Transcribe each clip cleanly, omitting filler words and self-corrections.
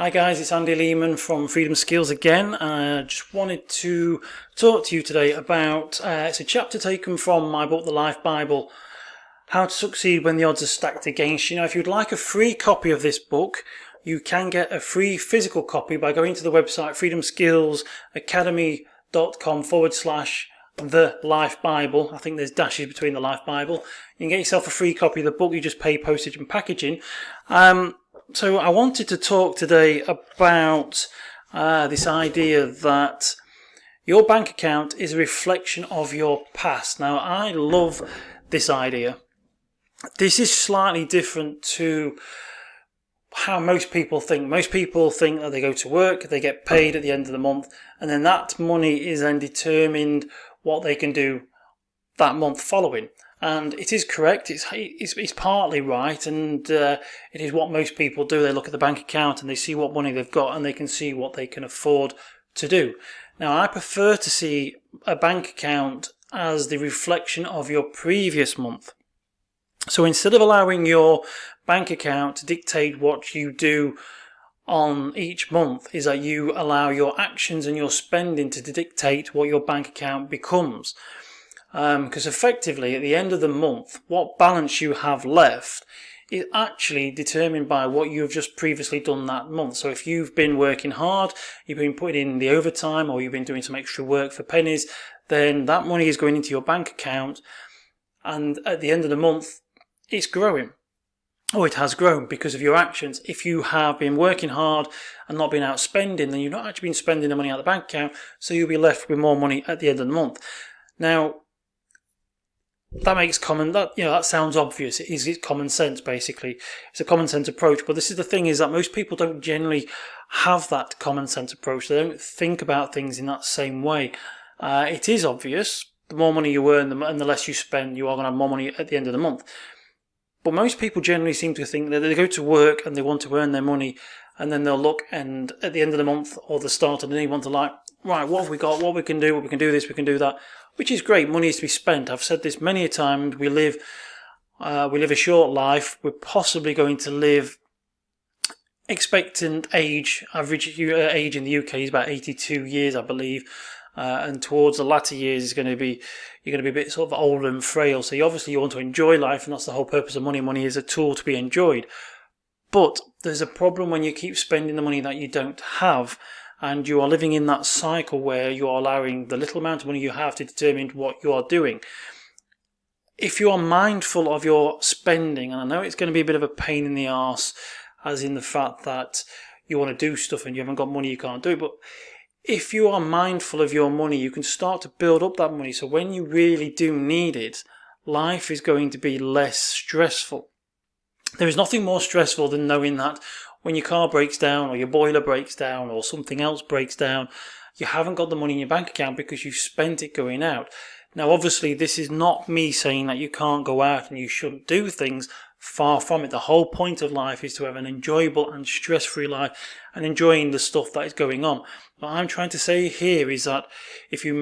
Hi guys, it's Andy Lehman from Freedom Skills again. I just wanted to talk to you today about, it's a chapter taken from my book, The Life Bible, How to Succeed When the Odds Are Stacked Against You. Now, if you'd like a free copy of this book, you can get a free physical copy by going to the website freedomskillsacademy.com/The Life Bible. I think there's dashes between the Life Bible. You can get yourself a free copy of the book. You just pay postage and packaging. So I wanted to talk today about this idea that your bank account is a reflection of your past. Now, I love this idea. This is slightly different to how most people think. Most people think that they go to work, they get paid at the end of the month, and then that money is then determined what they can do that month following. And it is correct, it's partly right, and it is what most people do. They look at the bank account and they see what money they've got and they can see what they can afford to do. Now, I prefer to see a bank account as the reflection of your previous month. So instead of allowing your bank account to dictate what you do on each month, is that you allow your actions and your spending to dictate what your bank account becomes. Because effectively, at the end of the month, what balance you have left is actually determined by what you've just previously done that month. So if you've been working hard, you've been putting in the overtime, or you've been doing some extra work for pennies, then that money is going into your bank account, and at the end of the month, it's growing. Or it has grown because of your actions. If you have been working hard and not been out spending, then you've not actually been spending the money out of the bank account, so you'll be left with more money at the end of the month. Now, that sounds obvious. It's common sense, basically. It's a common sense approach. But this is the thing, is that most people don't generally have that common sense approach. They don't think about things in that same way. It is obvious. The more money you earn and the less you spend, you are going to have more money at the end of the month. But most people generally seem to think that they go to work and they want to earn their money, and then they'll look, and at the end of the month or the start of the new month, they're like, right, what have we got? What we can do? We can do this, we can do that. Which is great. Money is to be spent. I've said this many a time. We live a short life. We're possibly going to live expectant age. Average age in the UK is about 82 years, I believe. And towards the latter years, you're going to be a bit sort of older and frail. So you want to enjoy life, and that's the whole purpose of money. Money is a tool to be enjoyed. But there's a problem when you keep spending the money that you don't have. And you are living in that cycle where you are allowing the little amount of money you have to determine what you are doing. If you are mindful of your spending, and I know it's going to be a bit of a pain in the arse, as in the fact that you want to do stuff and you haven't got money, you can't do it, but if you are mindful of your money, you can start to build up that money. So when you really do need it, life is going to be less stressful. There is nothing more stressful than knowing that when your car breaks down, or your boiler breaks down, or something else breaks down, you haven't got the money in your bank account because you've spent it going out. Now, obviously, this is not me saying that you can't go out and you shouldn't do things. Far from it. The whole point of life is to have an enjoyable and stress-free life and enjoying the stuff that is going on. What I'm trying to say here is that if you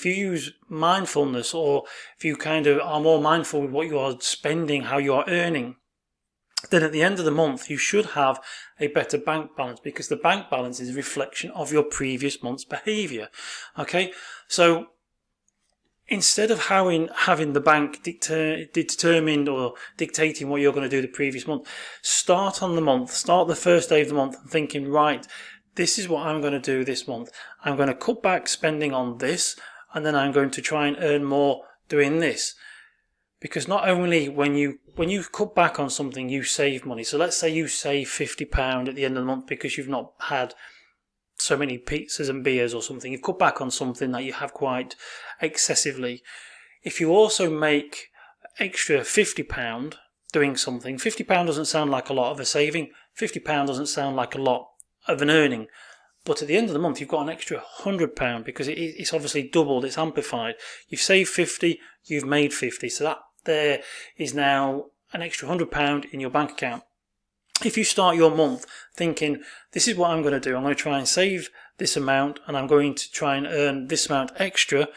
use mindfulness, or if you kind of are more mindful with what you are spending, how you are earning, then at the end of the month, you should have a better bank balance, because the bank balance is a reflection of your previous month's behaviour. Okay? So instead of having the bank determined or dictating what you're going to do the previous month, start the first day of the month and thinking, right, this is what I'm going to do this month. I'm going to cut back spending on this, and then I'm going to try and earn more doing this. Because not only when you cut back on something, you save money. So let's say you save £50 at the end of the month because you've not had so many pizzas and beers or something. You've cut back on something that you have quite excessively. If you also make extra £50 doing something, £50 doesn't sound like a lot of a saving. £50 doesn't sound like a lot of an earning. But at the end of the month, you've got an extra £100 because it's obviously doubled, it's amplified. You've saved 50, you've made 50. So that there is now an extra £100 in your bank account. If you start your month thinking, this is what I'm going to do, I'm going to try and save this amount, and I'm going to try and earn this amount extra.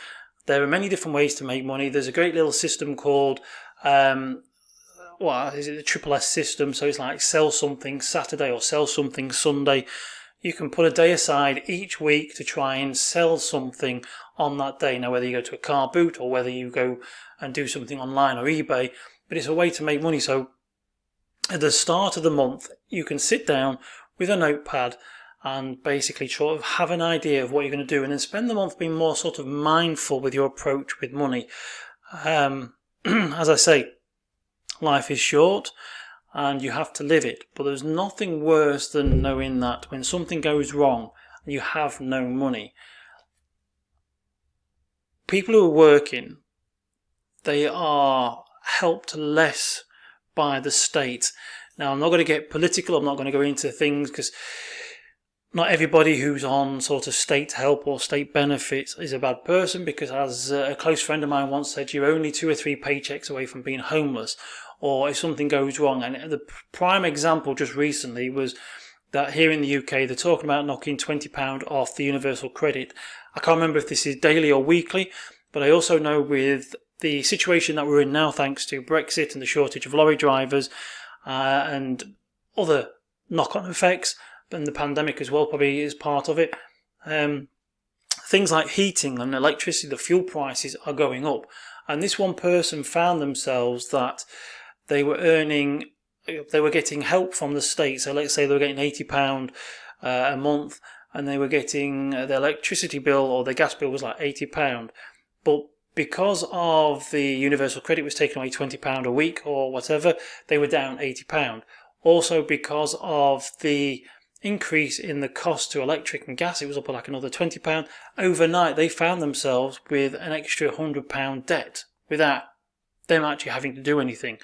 There are many different ways to make money. There's a great little system called well, is it the triple S system? So it's like sell something Saturday or sell something Sunday. You can put a day aside each week to try and sell something on that day. Now, whether you go to a car boot or whether you go and do something online or eBay, but it's a way to make money. So at the start of the month, you can sit down with a notepad and basically sort of have an idea of what you're going to do, and then spend the month being more sort of mindful with your approach with money. As I say, life is short and you have to live it, but there's nothing worse than knowing that when something goes wrong and you have no money. People who are working, they are helped less by the state. Now, I'm not going to get political, I'm not going to go into things, because not everybody who's on sort of state help or state benefits is a bad person, because as a close friend of mine once said, you're only 2 or 3 paychecks away from being homeless, or if something goes wrong. And the prime example just recently was that here in the UK, they're talking about knocking £20 off the universal credit. I can't remember if this is daily or weekly, but I also know with the situation that we're in now, thanks to Brexit and the shortage of lorry drivers and other knock-on effects, and the pandemic as well probably is part of it, things like heating and electricity, the fuel prices are going up. And this one person found themselves that they were getting help from the state. So let's say they were getting £80 a month, and they were getting the electricity bill or the gas bill was like £80. But because of the universal credit was taking away £20 a week or whatever, they were down £80. Also, because of the increase in the cost to electric and gas, it was up like another £20. Overnight, they found themselves with an extra £100 debt without them actually having to do anything.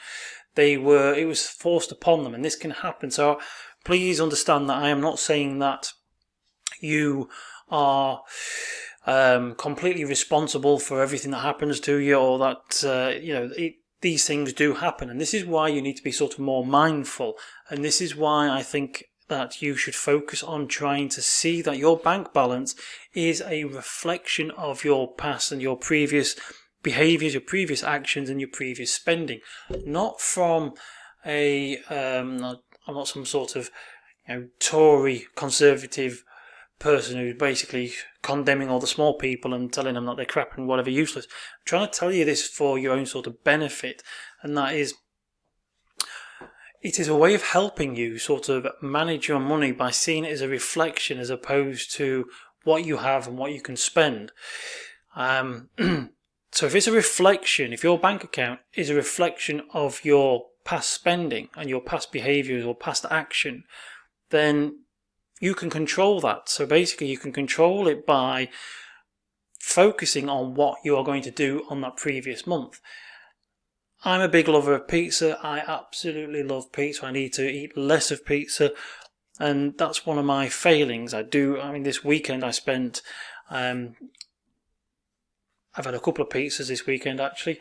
It was forced upon them, and this can happen. So please understand that I am not saying that you are completely responsible for everything that happens to you, or that these things do happen, and this is why you need to be sort of more mindful. And this is why I think that you should focus on trying to see that your bank balance is a reflection of your past and your previous behaviours, your previous actions and your previous spending, not from I'm not some sort of Tory conservative person who's basically condemning all the small people and telling them that they're crap and whatever, useless. I'm trying to tell you this for your own sort of benefit, and that is, it is a way of helping you sort of manage your money by seeing it as a reflection as opposed to what you have and what you can spend. So if it's a reflection, if your bank account is a reflection of your past spending and your past behaviours or past action, then you can control that. So basically you can control it by focusing on what you are going to do on that previous month. I'm a big lover of pizza. I absolutely love pizza. I need to eat less of pizza, and that's one of my failings. This weekend I spent, I've had a couple of pizzas this weekend actually,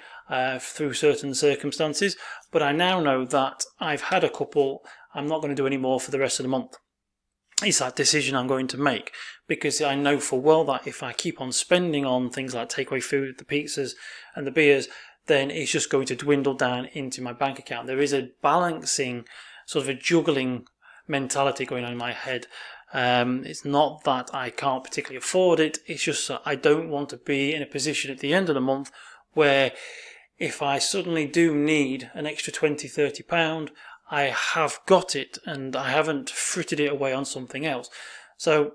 through certain circumstances, but I now know that I've had a couple, I'm not going to do any more for the rest of the month. It's that decision I'm going to make, because I know for well that if I keep on spending on things like takeaway food, the pizzas and the beers, then it's just going to dwindle down into my bank account. There is a balancing, sort of a juggling mentality going on in my head. It's not that I can't particularly afford it, it's just that I don't want to be in a position at the end of the month where if I suddenly do need an extra £20-30, I have got it and I haven't frittered it away on something else. So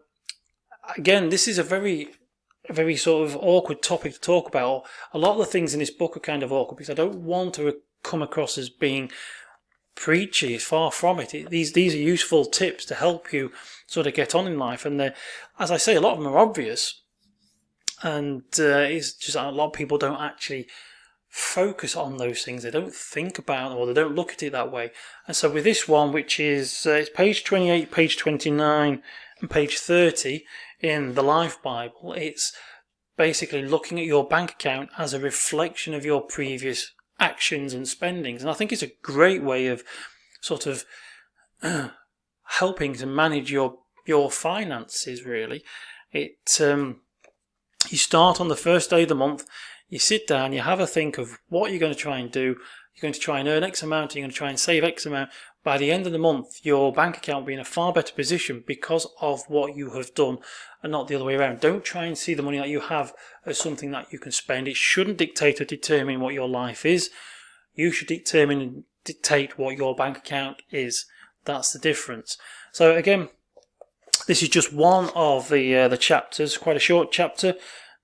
again, this is a very sort of awkward topic to talk about. A lot of the things in this book are kind of awkward because I don't want to come across as being preachy. It's far from it. These are useful tips to help you sort of get on in life, and as I say, a lot of them are obvious, and it's just a lot of people don't actually focus on those things. They don't think about them, or they don't look at it that way. And so with this one, which is it's page 28, page 29 and page 30 in the Life Bible, it's basically looking at your bank account as a reflection of your previous actions and spendings. And I think it's a great way of sort of helping to manage your finances, really. You start on the first day of the month, you sit down, you have a think of what you're going to try and do, you're going to try and earn X amount, you're going to try and save X amount. By the end of the month, your bank account will be in a far better position because of what you have done and not the other way around. Don't try and see the money that you have as something that you can spend. It shouldn't dictate or determine what your life is. You should determine and dictate what your bank account is. That's the difference. So again, this is just one of the chapters, quite a short chapter.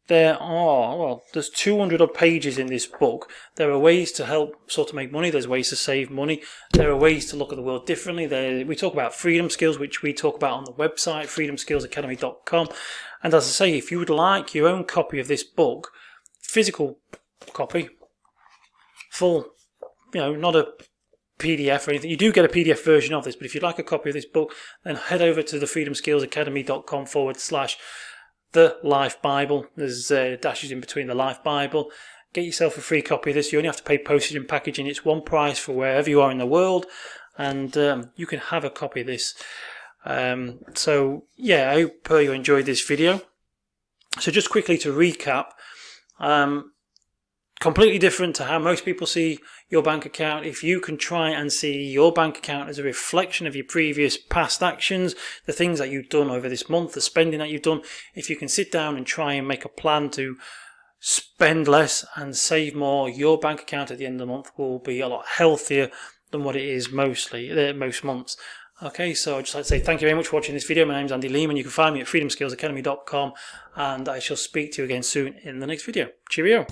There's 200 odd pages in this book. There are ways to help sort of make money. There's ways to save money. There are ways to look at the world differently. We talk about freedom skills, which we talk about on the website, freedomskillsacademy.com. And as I say, if you would like your own copy of this book, physical copy, full, not a PDF or anything. You do get a PDF version of this, but if you'd like a copy of this book, then head over to the freedomskillsacademy.com/The Life Bible. There's dashes in between the Life Bible. Get yourself a free copy of this. You only have to pay postage and packaging. It's one price for wherever you are in the world, and you can have a copy of this. So yeah, I hope you enjoyed this video. So just quickly to recap, completely different to how most people see your bank account. If you can try and see your bank account as a reflection of your previous past actions, the things that you've done over this month, the spending that you've done, if you can sit down and try and make a plan to spend less and save more, your bank account at the end of the month will be a lot healthier than what it is most months. Okay, so I'd just like to say thank you very much for watching this video. My name's Andy Lehman. You can find me at freedomskillsacademy.com, and I shall speak to you again soon in the next video. Cheerio.